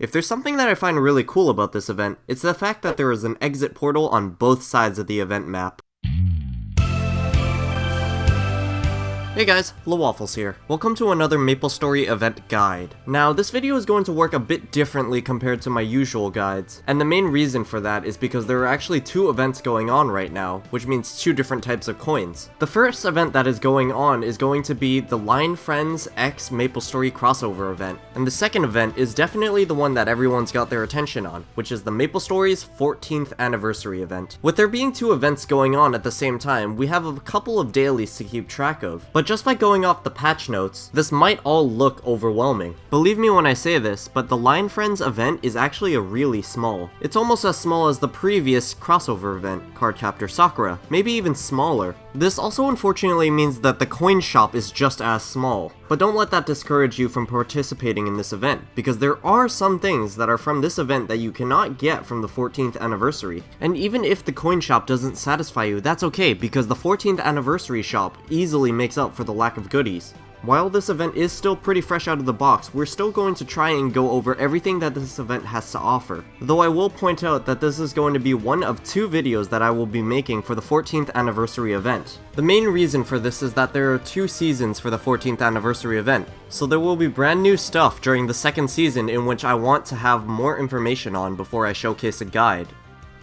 If there's something that I find really cool about this event, it's the fact that there is an exit portal on both sides of the event map. Hey guys, Waffles here. Welcome to another Maplestory event guide. Now, this video is going to work a bit differently compared to my usual guides, and the main reason for that is because there are actually two events going on right now, which means two different types of coins. The first event that is going on is going to be the Line Friends X Maplestory crossover event, and the second event is definitely the one that everyone's got their attention on, which is the Maplestory's 14th anniversary event. With there being two events going on at the same time, we have a couple of dailies to keep track of, but just by going off the patch notes, this might all look overwhelming. Believe me when I say this, but the Line Friends event is actually a really small. It's almost as small as the previous crossover event, Cardcaptor Sakura, maybe even smaller. This also unfortunately means that the coin shop is just as small. But don't let that discourage you from participating in this event, because there are some things that are from this event that you cannot get from the 14th anniversary. And even if the coin shop doesn't satisfy you, that's okay, because the 14th anniversary shop easily makes up for the lack of goodies. While this event is still pretty fresh out of the box, we're still going to try and go over everything that this event has to offer. Though I will point out that this is going to be one of two videos that I will be making for the 14th anniversary event. The main reason for this is that there are two seasons for the 14th anniversary event, so there will be brand new stuff during the second season in which I want to have more information on before I showcase a guide.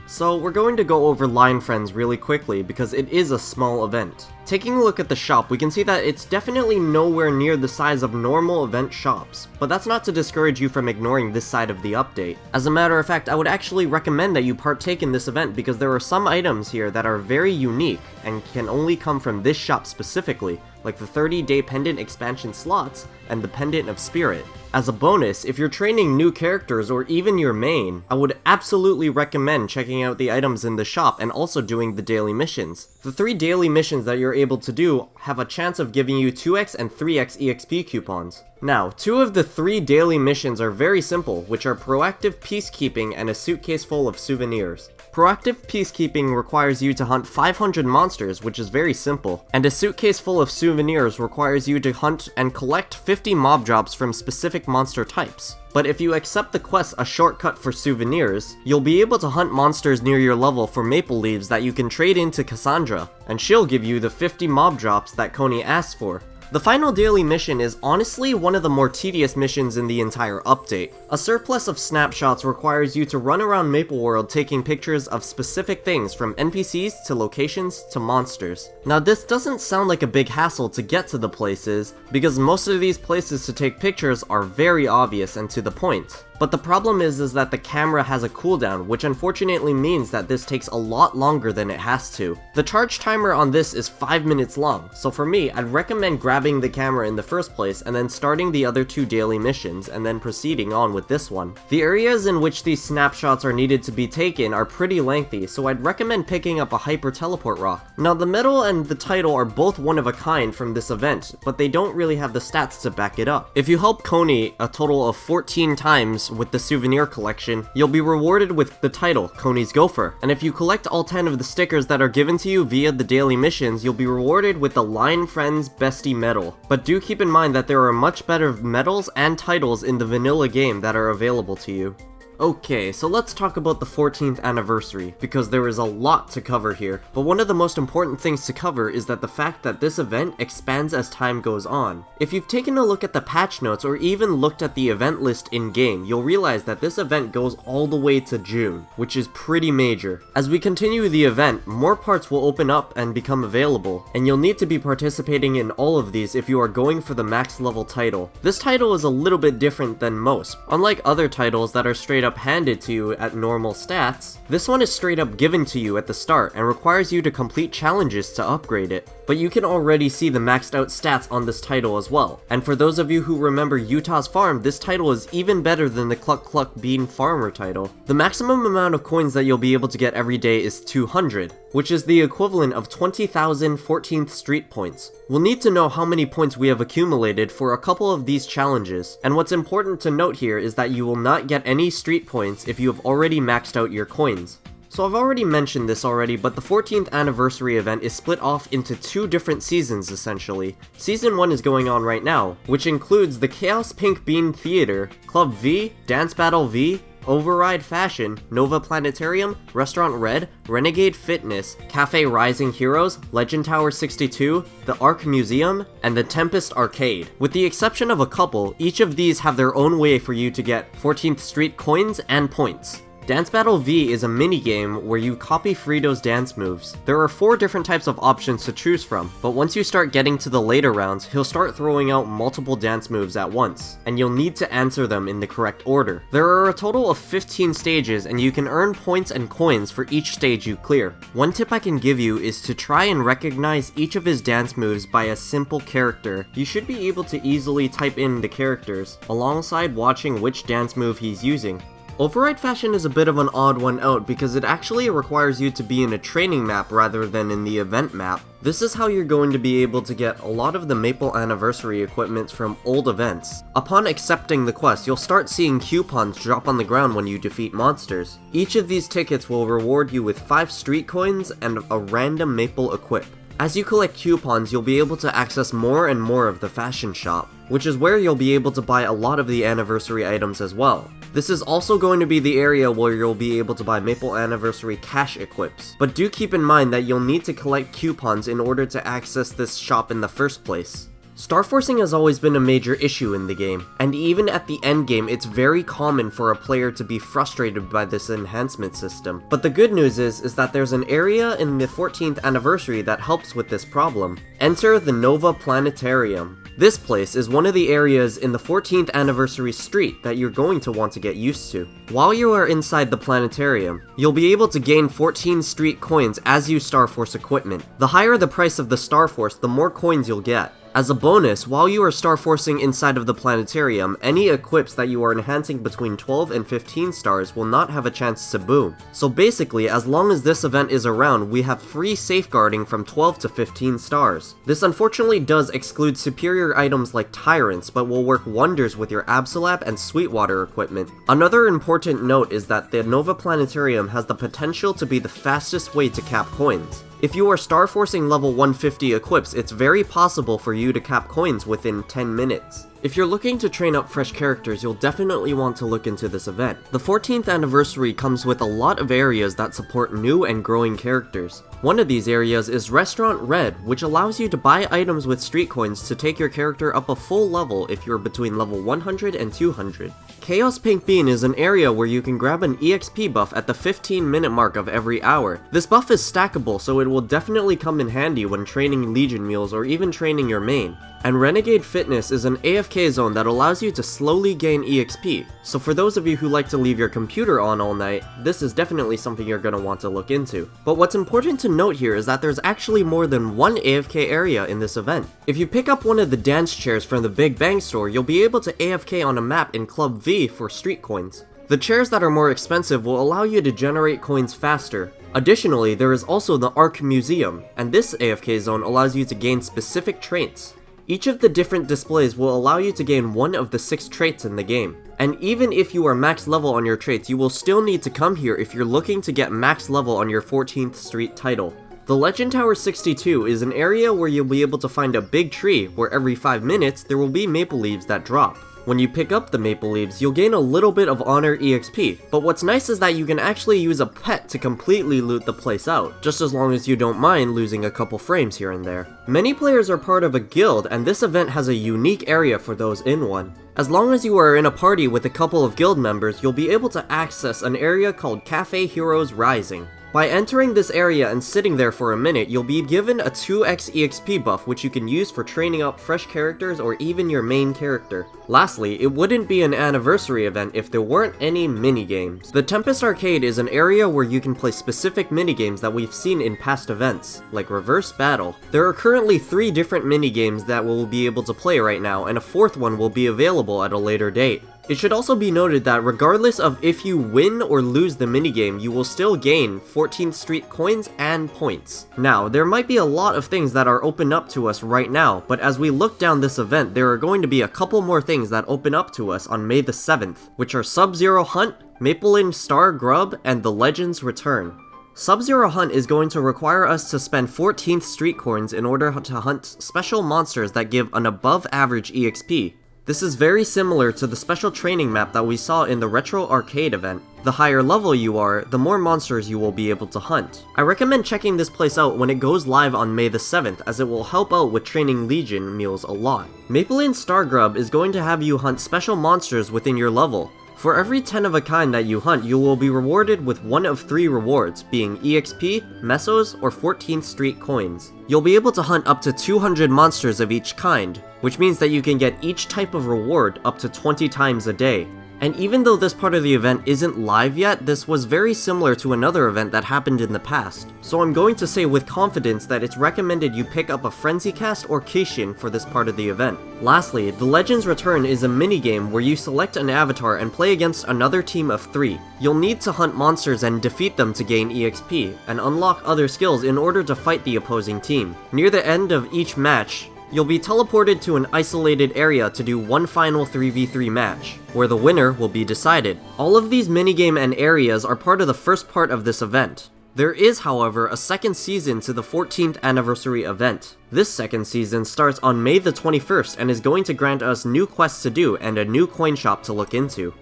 So we're going to go over Line Friends really quickly because it is a small event. Taking a look at the shop, we can see that it's definitely nowhere near the size of normal event shops, but that's not to discourage you from ignoring this side of the update. As a matter of fact, I would actually recommend that you partake in this event because there are some items here that are very unique and can only come from this shop specifically, like the 30-day pendant expansion slots and the Pendant of Spirit. As a bonus, if you're training new characters or even your main, I would absolutely recommend checking out the items in the shop and also doing the daily missions. The 3 daily missions that you're able to do have a chance of giving you 2x and 3x EXP coupons. Now, 2 of the 3 daily missions are very simple, which are Proactive Peacekeeping and a suitcase full of souvenirs. Proactive Peacekeeping requires you to hunt 500 monsters, which is very simple, and a suitcase full of souvenirs requires you to hunt and collect 50 mob drops from specific monster types. But if you accept the quest A Shortcut for Souvenirs, you'll be able to hunt monsters near your level for maple leaves that you can trade into Cassandra, and she'll give you the 50 mob drops that Coney asked for. The final daily mission is honestly one of the more tedious missions in the entire update. A surplus of snapshots requires you to run around Maple World taking pictures of specific things from NPCs to locations to monsters. Now this doesn't sound like a big hassle to get to the places, because most of these places to take pictures are very obvious and to the point. But the problem is that the camera has a cooldown, which unfortunately means that this takes a lot longer than it has to. The charge timer on this is 5 minutes long, so for me, I'd recommend grabbing the camera in the first place and then starting the other 2 daily missions and then proceeding on with this one. The areas in which these snapshots are needed to be taken are pretty lengthy, so I'd recommend picking up a hyper teleport rock. Now the medal and the title are both one of a kind from this event, but they don't really have the stats to back it up. If you help Coney a total of 14 times with the souvenir collection, you'll be rewarded with the title, Coney's Gopher. And if you collect all 10 of the stickers that are given to you via the daily missions, you'll be rewarded with the Line Friends Bestie medal. But do keep in mind that there are much better medals and titles in the vanilla game that are available to you. Okay, so let's talk about the 14th anniversary, because there is a lot to cover here, but one of the most important things to cover is that the fact that this event expands as time goes on. If you've taken a look at the patch notes or even looked at the event list in-game, you'll realize that this event goes all the way to June, which is pretty major. As we continue the event, more parts will open up and become available, and you'll need to be participating in all of these if you are going for the max level title. This title is a little bit different than most. Unlike other titles that are straight up handed to you at normal stats, this one is straight up given to you at the start and requires you to complete challenges to upgrade it. But you can already see the maxed out stats on this title as well. And for those of you who remember Utah's Farm, this title is even better than the Cluck Cluck Bean Farmer title. The maximum amount of coins that you'll be able to get every day is 200, which is the equivalent of 20,000 14th Street points. We'll need to know how many points we have accumulated for a couple of these challenges, and what's important to note here is that you will not get any street points if you have already maxed out your coins. So I've already mentioned this already, but the 14th anniversary event is split off into 2 different seasons essentially. Season 1 is going on right now, which includes the Chaos Pink Bean Theater, Club V, Dance Battle V, Override Fashion, Nova Planetarium, Restaurant Red, Renegade Fitness, Cafe Rising Heroes, Legend Tower 62, the Arc Museum, and the Tempest Arcade. With the exception of a couple, each of these have their own way for you to get 14th Street coins and points. Dance Battle V is a minigame where you copy Frito's dance moves. There are 4 different types of options to choose from, but once you start getting to the later rounds, he'll start throwing out multiple dance moves at once, and you'll need to answer them in the correct order. There are a total of 15 stages, and you can earn points and coins for each stage you clear. One tip I can give you is to try and recognize each of his dance moves by a simple character. You should be able to easily type in the characters, alongside watching which dance move he's using. Override Fashion is a bit of an odd one out because it actually requires you to be in a training map rather than in the event map. This is how you're going to be able to get a lot of the Maple Anniversary equipment from old events. Upon accepting the quest, you'll start seeing coupons drop on the ground when you defeat monsters. Each of these tickets will reward you with 5 street coins and a random Maple equip. As you collect coupons, you'll be able to access more and more of the fashion shop, which is where you'll be able to buy a lot of the anniversary items as well. This is also going to be the area where you'll be able to buy Maple Anniversary cash equips, but do keep in mind that you'll need to collect coupons in order to access this shop in the first place. Starforcing has always been a major issue in the game, and even at the endgame it's very common for a player to be frustrated by this enhancement system. But the good news is that there's an area in the 14th anniversary that helps with this problem. Enter the Nova Planetarium. This place is one of the areas in the 14th anniversary street that you're going to want to get used to. While you are inside the planetarium, you'll be able to gain 14 street coins as you Starforce equipment. The higher the price of the Starforce, the more coins you'll get. As a bonus, while you are Starforcing inside of the planetarium, any equips that you are enhancing between 12 and 15 stars will not have a chance to boom. So basically, as long as this event is around, we have free safeguarding from 12 to 15 stars. This unfortunately does exclude superior items like Tyrants, but will work wonders with your Absolab and Sweetwater equipment. Another important note is that the Nova Planetarium has the potential to be the fastest way to cap coins. If you are Starforcing level 150 equips, it's very possible for you to cap coins within 10 minutes. If you're looking to train up fresh characters, you'll definitely want to look into this event. The 14th anniversary comes with a lot of areas that support new and growing characters. One of these areas is Restaurant Red, which allows you to buy items with street coins to take your character up a full level if you're between level 100 and 200. Chaos Pink Bean is an area where you can grab an EXP buff at the 15-minute mark of every hour. This buff is stackable, so it will definitely come in handy when training Legion mules or even training your main. And Renegade Fitness is an AFK zone that allows you to slowly gain EXP, so for those of you who like to leave your computer on all night, this is definitely something you're going to want to look into. But what's important to note here is that there's actually more than one AFK area in this event. If you pick up one of the dance chairs from the Big Bang store, you'll be able to AFK on a map in Club V for street coins. The chairs that are more expensive will allow you to generate coins faster. Additionally, there is also the Arc Museum, and this AFK zone allows you to gain specific traits. Each of the different displays will allow you to gain one of the 6 traits in the game. And even if you are max level on your traits, you will still need to come here if you're looking to get max level on your 14th Street title. The Legend Tower 62 is an area where you'll be able to find a big tree where every 5 minutes there will be maple leaves that drop. When you pick up the maple leaves, you'll gain a little bit of honor EXP, but what's nice is that you can actually use a pet to completely loot the place out, just as long as you don't mind losing a couple frames here and there. Many players are part of a guild, and this event has a unique area for those in one. As long as you are in a party with a couple of guild members, you'll be able to access an area called Cafe Heroes Rising. By entering this area and sitting there for a minute, you'll be given a 2x EXP buff which you can use for training up fresh characters or even your main character. Lastly, it wouldn't be an anniversary event if there weren't any minigames. The Tempest Arcade is an area where you can play specific minigames that we've seen in past events, like Reverse Battle. There are currently 3 different minigames that we'll be able to play right now, and a 4th one will be available at a later date. It should also be noted that regardless of if you win or lose the minigame, you will still gain 14th Street coins and points. Now, there might be a lot of things that are open up to us right now, but as we look down this event, there are going to be a couple more things that open up to us on May the 7th, which are Sub-Zero Hunt, Maple Star Grub, and the Legends Return. Sub-Zero Hunt is going to require us to spend 14th Street Coins in order to hunt special monsters that give an above-average EXP. This is very similar to the special training map that we saw in the Retro Arcade event. The higher level you are, the more monsters you will be able to hunt. I recommend checking this place out when it goes live on May the 7th, as it will help out with training Legion meals a lot. Maple Lane Star Grub is going to have you hunt special monsters within your level. For every 10 of a kind that you hunt, you will be rewarded with one of 3 rewards, being EXP, Mesos, or 14th Street Coins. You'll be able to hunt up to 200 monsters of each kind, which means that you can get each type of reward up to 20 times a day. And even though this part of the event isn't live yet, this was very similar to another event that happened in the past. So I'm going to say with confidence that it's recommended you pick up a Frenzy Cast or Keishin for this part of the event. Lastly, the Legends Return is a minigame where you select an avatar and play against another team of 3. You'll need to hunt monsters and defeat them to gain EXP, and unlock other skills in order to fight the opposing team. Near the end of each match, you'll be teleported to an isolated area to do one final 3v3 match, where the winner will be decided. All of these minigame and areas are part of the first part of this event. There is, however, a second season to the 14th anniversary event. This second season starts on May the 21st and is going to grant us new quests to do and a new coin shop to look into.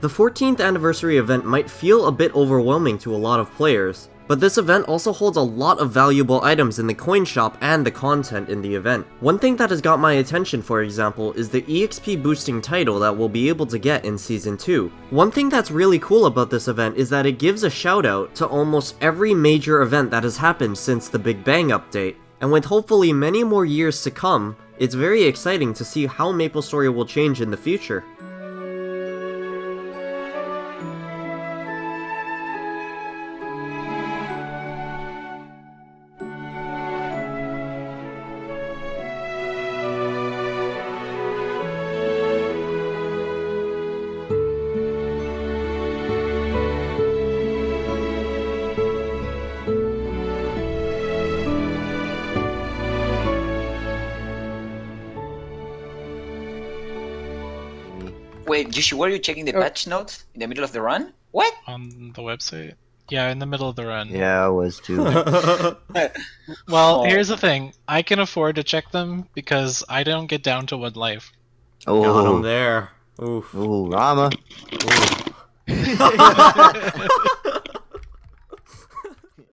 The 14th anniversary event might feel a bit overwhelming to a lot of players, but this event also holds a lot of valuable items in the coin shop and the content in the event. One thing that has got my attention, for example, is the EXP boosting title that we'll be able to get in Season 2. One thing that's really cool about this event is that it gives a shout out to almost every major event that has happened since the Big Bang update. And with hopefully many more years to come, it's very exciting to see how Maplestory will change in the future. Wait, Yoshi, were you checking the patch notes in the middle of the run? What? On the website? Yeah, in the middle of the run. Yeah, I was too. Well, here's the thing. I can afford to check them because I don't get down to 1 life. Got him Oh, there. Oof. ooh, Rama. Oof.